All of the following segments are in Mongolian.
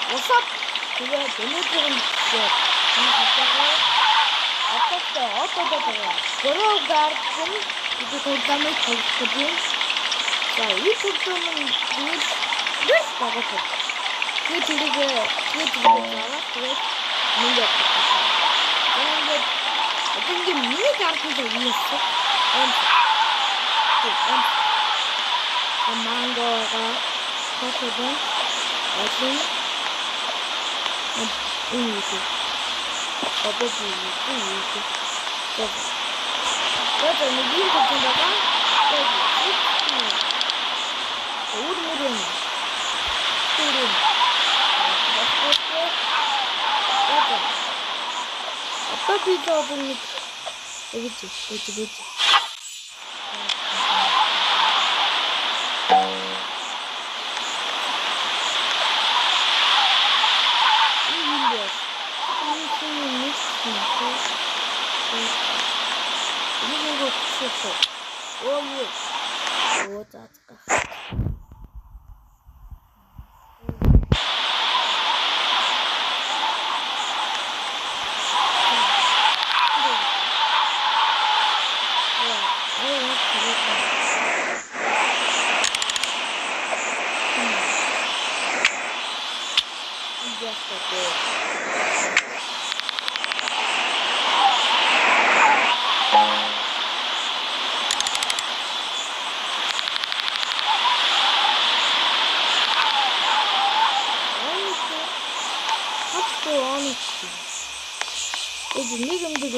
Усап тэгээд өнөөдөр нь Гурав гарсан ಇದು програмыг хийсэн. За ಈ програмыг дэс багтаа. Тэгээд гараад тэгээд нэг одоо миний гарсан зүйл мангоога хатсан один 그래서 이긴 것보다가 오르는 어떻게 보면 여기지 오, 짜증나. 이제 미금도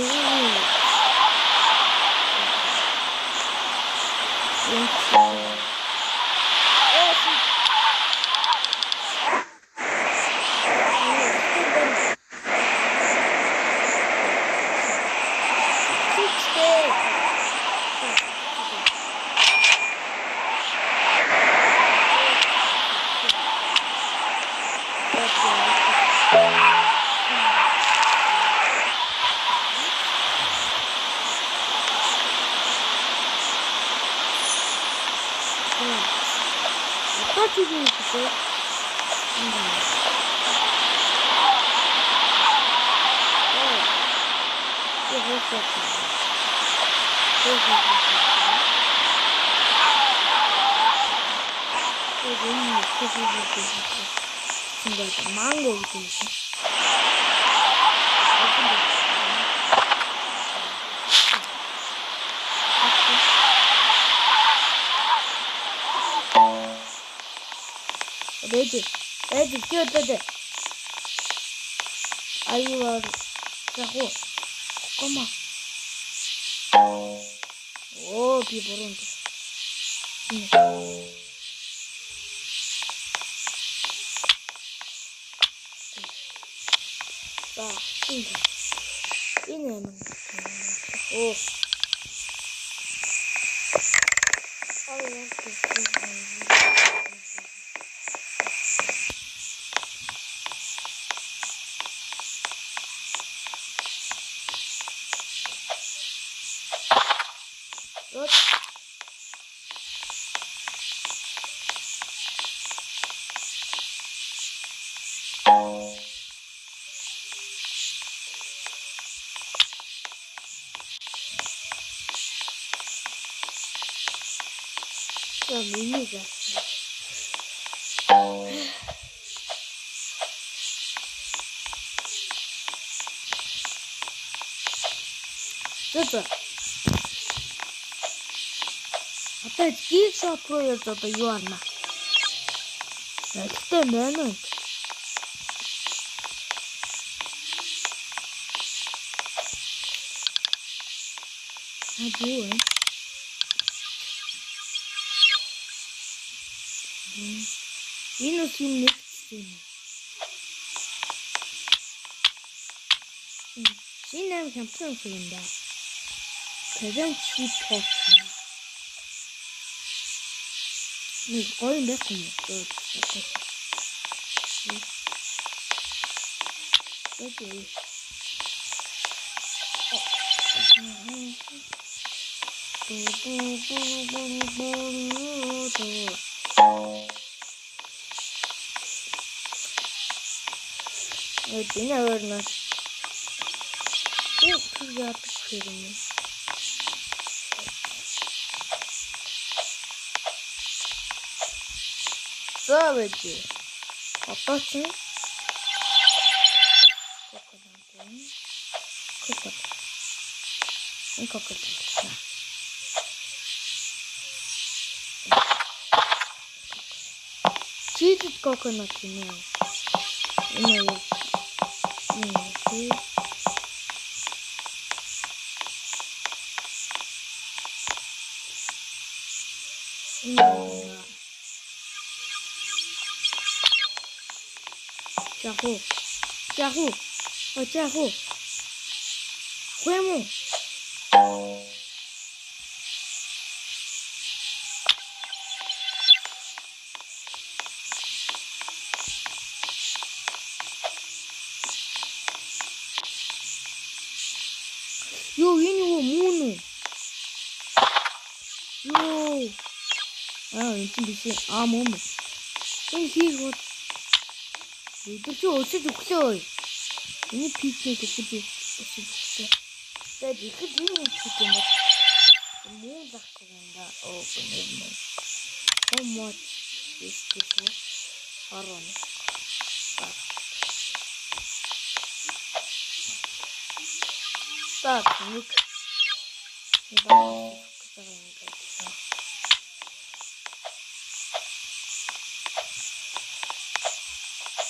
지금 있어. 망고 있어. 레드 뛰어들대. 아이와 자고 꼬마. 오, 비 보는데. 자, 이네는 오. 미니가 됐어. опять киса проект это юарна. Это мене. 아주 минус 17. Синем 캠프는 소린다. 대전 치포트. 네, 거의 몇 분 여기. Энэ өөрнөөс тэр яадаг хэрэг. Завэч. Одоо чи cheated coconut ini. Ini ya. Jahu. Oh, jahu. Huemo. Yo, ini wo mono. Yo. ini bisa. Momo. Ini what? Itu 어째 좋죠. ini 피크닉 어째 좋죠. jadi kedua itu semua dah kena benar. How much is this one? Haron. Start. Look.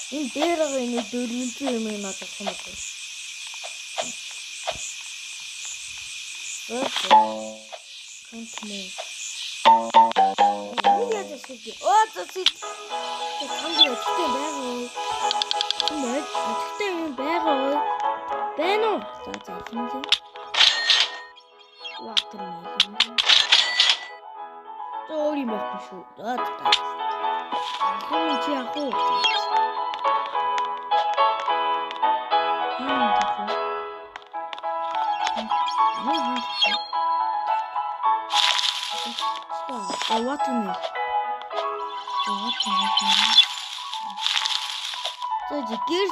Энэ дээр энэ дөрвөлжин юм надад санагдав. Континент. Яа засчих. Засчих. Хамгийн өчтэй байгаа. Нэг өчтэй юм байгаа. Байна уу? За хинзээ. Watermelon. Sorry machen schon. Das. Kommen Sie auch hoch. Watermelon. 저기 길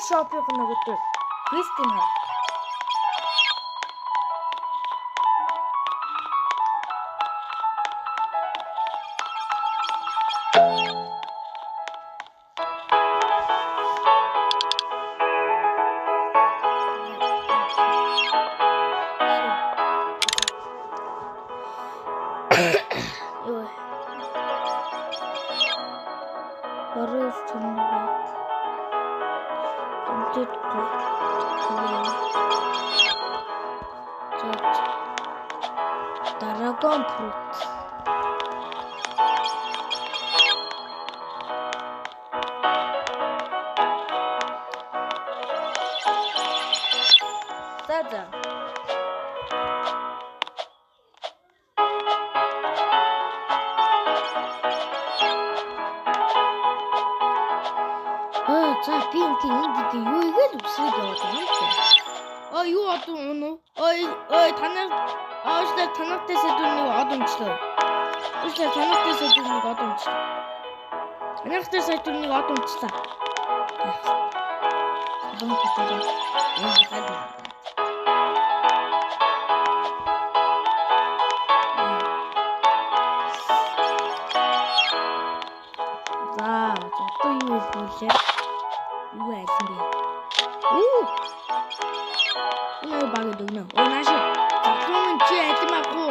숍에 가는 것들 크리스티나. Dragon fruit. Sada. За пинки индики юу игээд үсрээд яваад байгаа юм бэ? Юу одоо өнөө? Өөстө танахтай сэдвүүнийг од өмчлөө. Өөстө танахтай сэдвүүнийг од өмчлөө. Танахтай сэдвүүнийг од өмчлөө. Том татаа. Одоо юу хийлээ? Юу яасан бэ? Энэ багт өгнө. Нааш. Закрон чи айтмаагүй.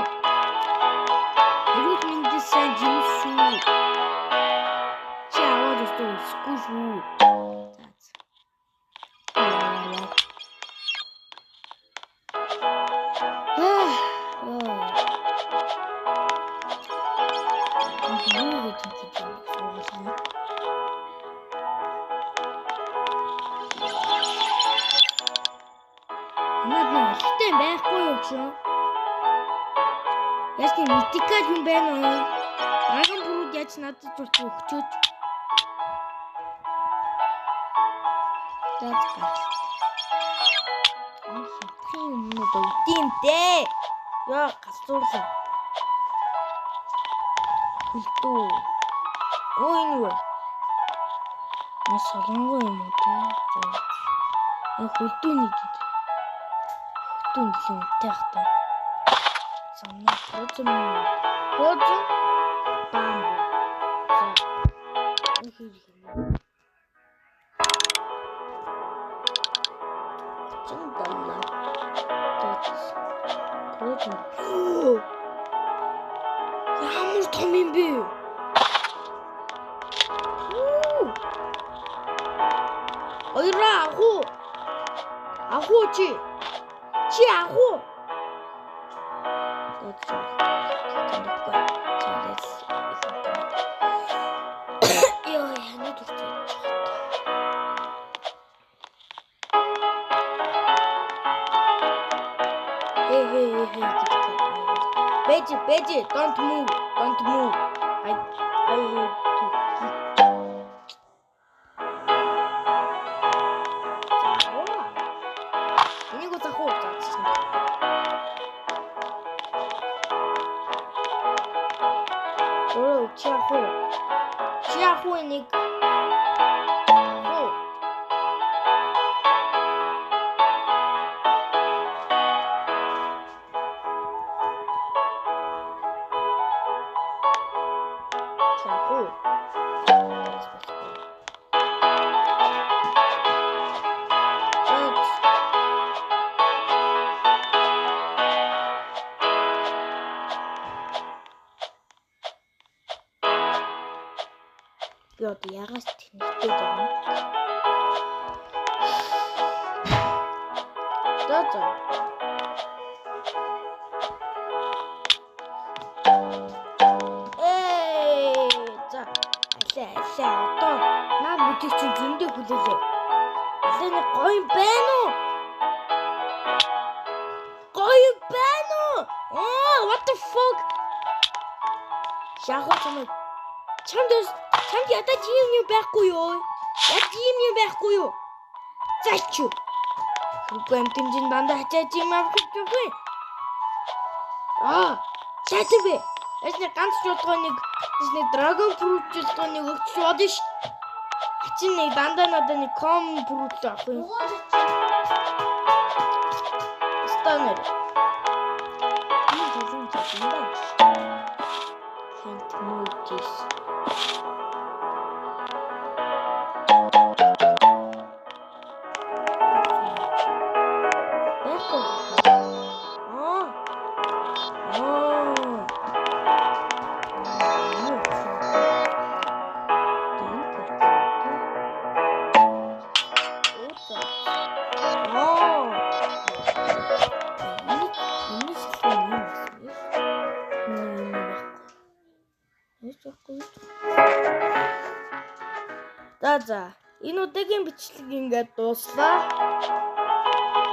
Ирүүл миндсэн жимсүү. Чи аваад өстөө скушүү. Хитэн байхгүй юу ч юм. Яс тийм митикал юм байна уу? Драгон фрут яаж надад зүрх өгчөөч. That's good. Тийм юм уу тиймтэй. Яа гасуурсан. Хөлтөө. Энэ юу? солонгоо юм уу те. Хөлдөөний гэдэг. Хөлдөөн гэлэн үнэтэй хата. Санаа фроzen бамбу. За. Ихийг Чингдамна. Фроzen. Ямар том юм бэ? Ойра аху чи аху. Beji, don't move. I have to. 이거 다 호흡자 진짜. 지하호이니까 호. 지하호. Би одоо ягаас тэнэгтэй байна. За. За одоо наа бүжиг чи зөндөө хүлээлээ. Алаа гоё байна уу? What the fuck? Шахуу чамд ядаж юм байхгүй юу? Заач. Үгүй юм тэмжин дандаа хачаач юм авахгүй. Чатвэ. Эсний ганц жуулгааныг Dragon Fruit жуулгааныг өгч бодно ш. Хачин нэг дандаа надад нэг Com Fruit авах юм. Станер. Энэ зөвхөн юм. Can't move this. За энэ удаагийн бичлэг ингээд дууслаа.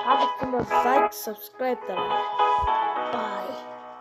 Та бүхэн бол лайк, subscribe дараа. Bye.